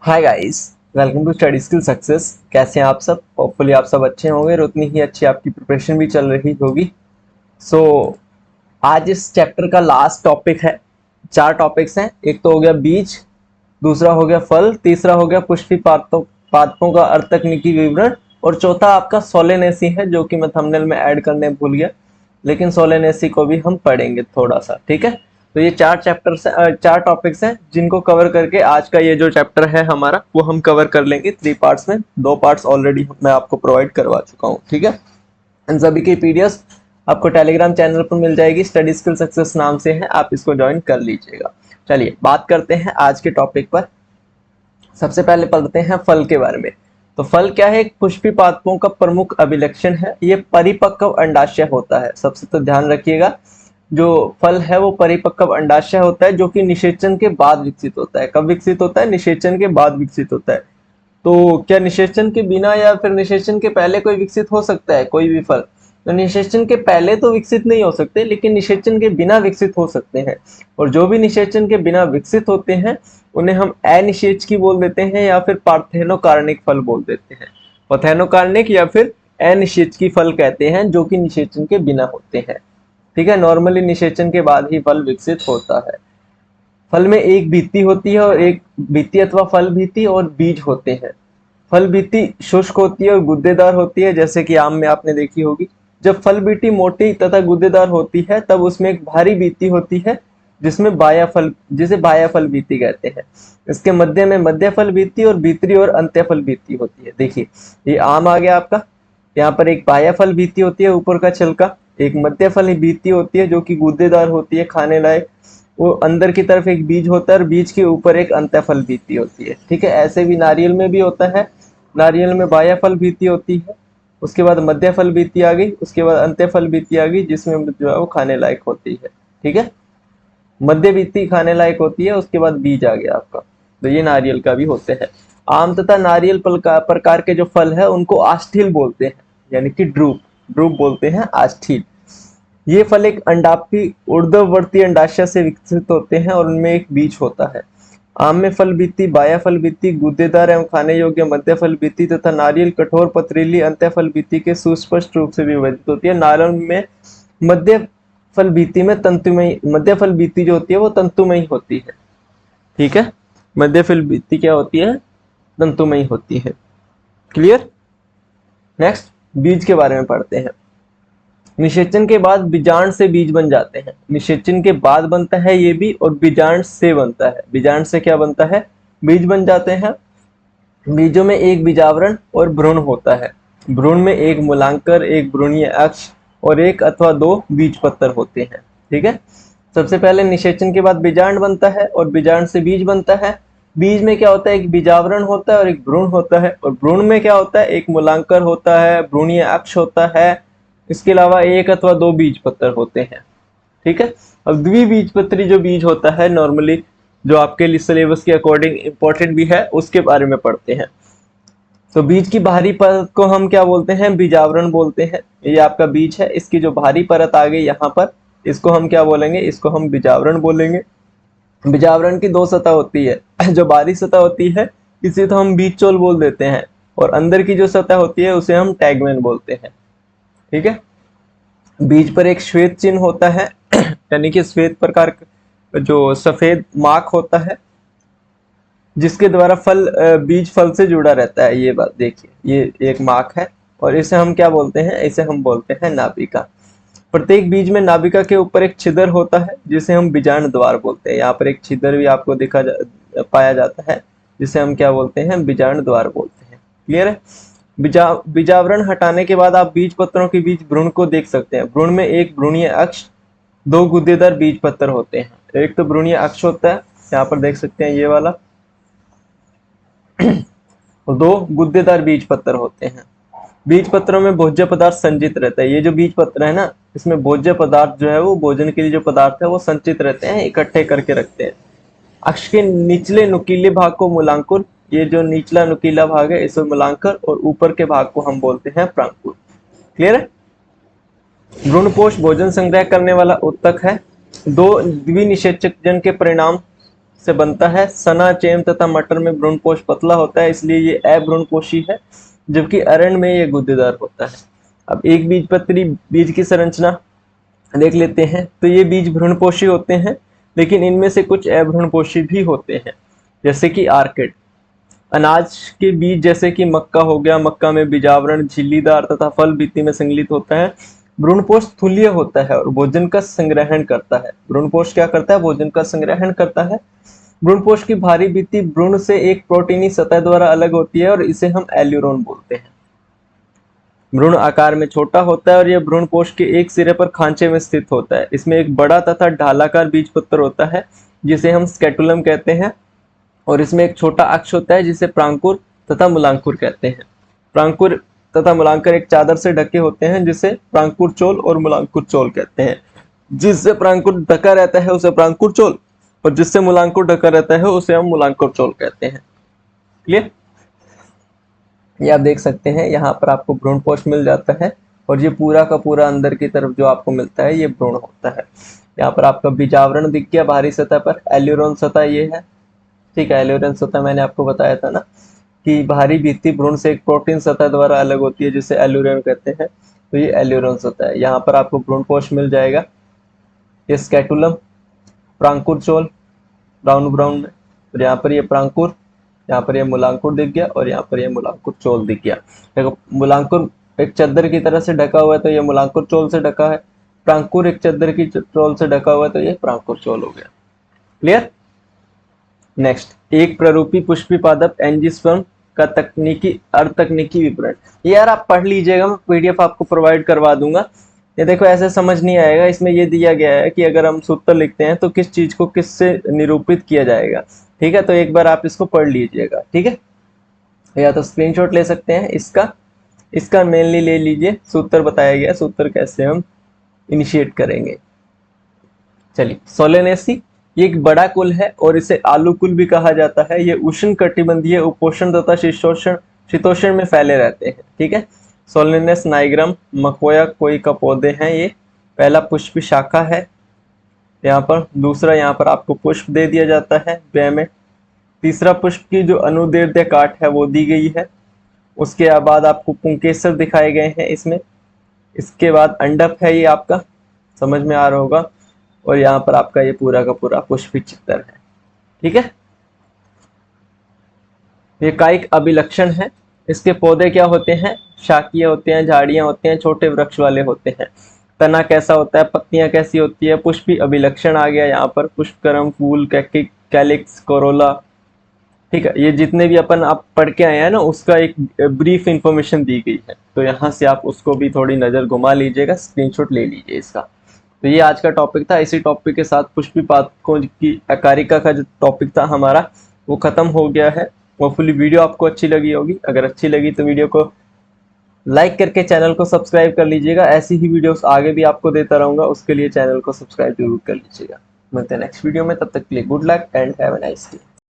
Hi guys, welcome to study skill success. कैसे हैं आप सब? होपफुली आप सब अच्छे होंगे और उतनी ही अच्छी आपकी प्रिपरेशन भी चल रही होगी। सो आज इस चैप्टर का लास्ट टॉपिक है। चार टॉपिक्स हैं। एक तो हो गया बीज, दूसरा हो गया फल, तीसरा हो गया पुष्पी पादपों पादपों का अर्थ तकनीकी विवरण, और चौथा आपका सोलेनेसी है, जो कि मैं थंबनेल में ऐड करने भूल गया। लेकिन सोलेनेसी को भी हम पढ़ेंगे थोड़ा सा, ठीक है। तो ये चार चैप्टर्स चार टॉपिक्स हैं जिनको कवर करके आज का ये जो चैप्टर है हमारा वो हम कवर कर लेंगे 3 पार्ट्स में। 2 पार्ट्स ऑलरेडी मैं आपको प्रोवाइड करवा चुका हूँ, ठीक है। इन सभी की पीडीएफ आपको टेलीग्राम चैनल पर मिल जाएगी, स्टडी स्किल सक्सेस नाम से है, आप इसको ज्वाइन कर लीजिएगा। चलिए बात करते हैं आज के टॉपिक पर। सबसे पहले पढ़ते हैं फल के बारे में। तो फल क्या है? एक पुष्पी पादपों का प्रमुख अभिलक्षण है। ये परिपक्व अंडाशय होता है। सबसे तो ध्यान रखिएगा, जो फल है वो परिपक्व अंडाशय होता है, जो कि निषेचन के बाद विकसित होता है। कब विकसित होता है? निषेचन के बाद विकसित होता है। तो क्या निषेचन के बिना या फिर निषेचन के पहले कोई विकसित हो सकता है कोई भी फल? तो निषेचन के पहले तो विकसित नहीं हो सकते, लेकिन निषेचन के बिना विकसित हो सकते हैं। और जो भी निषेचन के बिना विकसित होते हैं उन्हें हम अनिषेच की बोल देते हैं या फिर पार्थेनोकार्निक फल बोल देते हैं। पार्थेनोकार्निक या फिर अनिषेच की फल कहते हैं, जो कि निषेचन के बिना होते हैं, ठीक है। नॉर्मली निषेचन के बाद ही फल विकसित होता है। फल में एक भित्ति होती है और एक भित्ति अथवा फल भित्ति और बीज होते हैं। फल भित्ति शुष्क होती है और गुद्देदार होती है, जैसे कि आम में आपने देखी होगी। जब फल भित्ति मोटी तथा गुद्देदार होती है तब उसमें एक भारी भित्ति होती है, जिसे बाह्य फल भित्ति कहते हैं। इसके मध्य में मध्य फल भित्ति और भीतरी और अंत्य फल भित्ति होती है। देखिए, ये आम आ गया आपका। यहाँ पर एक बाह्य फल भित्ति होती है, ऊपर का छिलका। एक मध्य फल भित्ति होती है जो कि गुद्देदार होती है, खाने लायक। वो अंदर की तरफ एक बीज होता है और बीज के ऊपर एक अंतःफल भित्ति होती है, ठीक है। ऐसे भी नारियल में भी होता है। नारियल में बाह्य फल भित्ति होती है, उसके बाद मध्य फल भित्ति आ गई, उसके बाद अंत्यफल भित्ति आ गई, जिसमें जो है वो खाने लायक होती है, ठीक है। मध्य भित्ति खाने लायक होती है, उसके बाद बीज आ गया आपका। तो ये नारियल का भी होते हैं। आम तथा नारियल प्रकार के जो फल है उनको आष्ठील बोलते हैं, यानी कि ड्रूप ड्रूप बोलते हैं, आष्ठील। ये फल एक अंडापी ऊर्ध्ववर्ती अंडाशय से विकसित होते हैं और उनमें एक बीज होता है। आम में फल भित्ति, बाह्य फल भित्ति, गुद्देदार एवं खाने योग्य मध्य फल भित्ति तथा नारियल कठोर पथरीली अंत्य फल भित्ति के सुस्पष्ट रूप से विभाजित होती है। नारियल में मध्य फल भित्ति में तंतुमयी, मध्य फल भित्ति जो होती है वो तंतुमयी होती है, ठीक है। मध्य फल भित्ति क्या होती है? तंतुमयी होती है। क्लियर? नेक्स्ट बीज के बारे में पढ़ते हैं। निषेचन के बाद बीजांड से बीज बन जाते हैं। निषेचन के बाद बनता है ये भी, और बीजांड से बनता है। बीजांड से क्या बनता है? बीज बन जाते हैं। बीजों में एक बीजावरण और भ्रूण होता है। भ्रूण में एक मूलांकर, एक भ्रूणीय अक्ष और एक अथवा दो बीज पत्तर होते हैं, ठीक है। सबसे पहले निषेचन के बाद बीजांड बनता है और बीजांड से बीज बनता है। बीज में क्या होता है? एक बीजावरण होता है और एक भ्रूण होता है। और भ्रूण में क्या होता है? एक मूलांकर होता है, भ्रूणीय अक्ष होता है, इसके अलावा एक अथवा दो बीज पत्तर होते हैं, ठीक है। अब द्विबीजपत्री जो बीज होता है, नॉर्मली जो आपके लिए सिलेबस के अकॉर्डिंग इंपॉर्टेंट भी है, उसके बारे में पढ़ते हैं। तो बीज की बाहरी परत को हम क्या बोलते हैं? बीजावरण बोलते हैं। ये आपका बीज है, इसकी जो बाहरी परत आ गई यहाँ पर, इसको हम क्या बोलेंगे? इसको हम बीजावरण बोलेंगे। बीजावरण की दो सतह होती है। जो बाहरी सतह होती है इसे तो हम बीज चोल बोल देते हैं, और अंदर की जो सतह होती है उसे हम टैगमेन बोलते हैं, ठीक है। बीज पर एक श्वेत चिन्ह होता है, यानी कि श्वेत प्रकार जो सफेद मार्क होता है, जिसके द्वारा बीज फल से जुड़ा रहता है। ये बात देखिए, ये एक मार्क है, और इसे हम क्या बोलते हैं? इसे हम बोलते हैं नाभिका। प्रत्येक बीज में नाभिका के ऊपर एक छिद्र होता है, जिसे हम बीजांड द्वार बोलते हैं। यहाँ पर एक छिद्र भी आपको पाया जाता है, जिसे हम क्या बोलते हैं? बीजांड द्वार बोलते हैं। क्लियर है? बीजावरण हटाने के बाद आप बीज पत्रों के बीच भ्रूण को देख सकते हैं। भ्रूण में एक भ्रूणीय अक्ष, दो गुद्देदार बीज पत्र होते हैं। एक तो भ्रूणीय अक्ष होता है, यहाँ पर देख सकते हैं ये वाला, और दो गुद्देदार बीज पत्र होते हैं। बीज पत्रों में भोज्य पदार्थ संचित रहता है। ये जो बीज पत्र है ना, इसमें भोज्य पदार्थ जो है वो भोजन के लिए जो पदार्थ है वो संचित रहते हैं, इकट्ठे करके रखते हैं। अक्ष के निचले नुकीले भाग को मूलांकुर, ये जो निचला नुकीला भाग है इसे मूलांकर, और ऊपर के भाग को हम बोलते हैं प्रांकुर। क्लियर है? भ्रूणपोष भोजन संग्रह करने वाला उत्तक है। दो द्विनिषेचक जन के परिणाम से बनता है। सना, चेम तथा मटर में भ्रूणपोष पतला होता है, इसलिए ये अभ्रूणपोषी है, जबकि अरंड में ये गुद्देदार होता है। अब एक बीजपत्री बीज की संरचना देख लेते हैं। तो ये बीज भ्रूणपोषी होते हैं, लेकिन इनमें से कुछ अभ्रूणपोषी भी होते हैं, जैसे कि आर्किड। अनाज के बीज जैसे कि मक्का हो गया, मक्का में बीजावरण झिल्लीदार तथा फल भित्ति में संगलित होता है। भ्रूणपोष स्थूलीय होता है और भोजन का संग्रहण करता है। भ्रूणपोष क्या करता है? भोजन का संग्रहण करता है। भ्रूणपोष की भारी भित्ति भ्रूण से एक प्रोटीनी सतह द्वारा अलग होती है और इसे हम एल्यूरोन बोलते हैं। भ्रूण आकार में छोटा होता है और यह भ्रूणपोष के एक सिरे पर खांचे में स्थित होता है। इसमें एक बड़ा तथा ढालाकार बीजपत्र होता है, जिसे हम स्केटुलम कहते हैं, और इसमें एक छोटा अक्ष होता है, जिसे प्रांकुर तथा मूलांकुर कहते हैं। प्रांकुर तथा मूलांकुर एक चादर से ढके होते हैं, जिसे प्रांकुर चोल और मूलांकुर चोल कहते हैं। जिससे प्रांकुर ढका रहता है उसे प्रांकुर चोल, और जिससे मूलांकुर ढका रहता है उसे हम मूलांकुर चोल कहते हैं। क्लियर? ये आप देख सकते हैं, यहाँ पर आपको भ्रूणपोष मिल जाता है, और ये पूरा का पूरा अंदर की तरफ जो आपको मिलता है ये भ्रूण होता है। यहाँ पर आपका बीजावरण दिख गया बाहरी सतह पर, एल्यूरोन सतह ये है। ठीक है, एल्यूरोन सतह मैंने आपको बताया था ना कि बाहरी भित्ति भ्रूण से एक प्रोटीन सतह द्वारा अलग होती है, जिसे एल्यूरोन कहते हैं। तो ये एल्यूरोन सतह है। यहाँ पर आपको भ्रूणपोष मिल जाएगा, ये स्केटुलम, प्रांकुर चोल ब्राउन ब्राउन में, और यहाँ पर ये प्रांकुर, यहाँ पर ये मूलांकुर दिख गया, और यहाँ पर ये मूलांकुर चोल दिख गया। देखो, मूलांकुर एक चद्दर की तरह से ढका हुआ है, तो ये मूलांकुर चोल से ढका है। प्रांकुर एक चद्दर की चोल से ढका हुआ है, तो ये प्रांकुर चोल हो गया। क्लियर? नेक्स्ट, एक प्ररूपी पुष्पी पादप एंजियोस्पर्म का तकनीकी अर्धतकनीकी विवरण। यार आप पढ़ लीजिएगा, मैं पीडीएफ आपको प्रोवाइड करवा दूंगा। ये देखो, ऐसे समझ नहीं आएगा। इसमें ये दिया गया है कि अगर हम सूत्र लिखते हैं तो किस चीज को किससे निरूपित किया जाएगा। ठीक है, तो एक बार आप इसको पढ़ लीजिएगा। ठीक है, या तो स्क्रीनशॉट ले सकते हैं इसका मेनली ले लीजिए। सूत्र बताया गया, सूत्र कैसे हम इनिशिएट करेंगे। चलिए, सोलेनेसी ये एक बड़ा कुल है और इसे आलू कुल भी कहा जाता है। ये उष्ण कटिबंधीय, उपोष्ण तथा शीतोष्ण में फैले रहते हैं। ठीक है, सोलेनेस नाइग्रम मकोया कोई का पौधे हैं। ये पहला पुष्प शाखा है यहाँ पर। दूसरा, यहाँ पर आपको पुष्प दे दिया जाता है व्यय में। तीसरा, पुष्प की जो अनुदैर्ध्य काट है वो दी गई है। उसके बाद आपको पुंकेसर दिखाए गए हैं इसमें। इसके बाद अंडप है, ये आपका समझ में आ रहा होगा, और यहाँ पर आपका ये पूरा का पूरा पुष्पी चित्र है। ठीक है, ये कायिक अभिलक्षण है। इसके पौधे क्या होते हैं? शाकीय होते हैं, झाड़ियां होते हैं, छोटे वृक्ष वाले होते हैं। तना कैसा होता है? पत्तियां कैसी होती है? पुष्पी अभिलक्षण आ गया यहाँ पर, पुष्पक्रम, फूल, कैलिक्स, कोरोला। ठीक है, ये जितने भी अपन आप पढ़ के आए हैं ना, उसका एक ब्रीफ इंफॉर्मेशन दी गई है, तो यहाँ से आप उसको भी थोड़ी नजर घुमा लीजिएगा, स्क्रीनशॉट ले लीजिए इसका। तो ये आज का टॉपिक था। इसी टॉपिक के साथ पुष्पी पादपों की अकारिका का जो टॉपिक था हमारा वो खत्म हो गया है। होपफुली वीडियो आपको अच्छी लगी होगी। अगर अच्छी लगी तो वीडियो को लाइक करके चैनल को सब्सक्राइब कर लीजिएगा। ऐसी ही वीडियोस आगे भी आपको देता रहूंगा, उसके लिए चैनल को सब्सक्राइब जरूर कर लीजिएगा। मिलते हैं नेक्स्ट वीडियो में, तब तक के लिए good luck and have a nice day.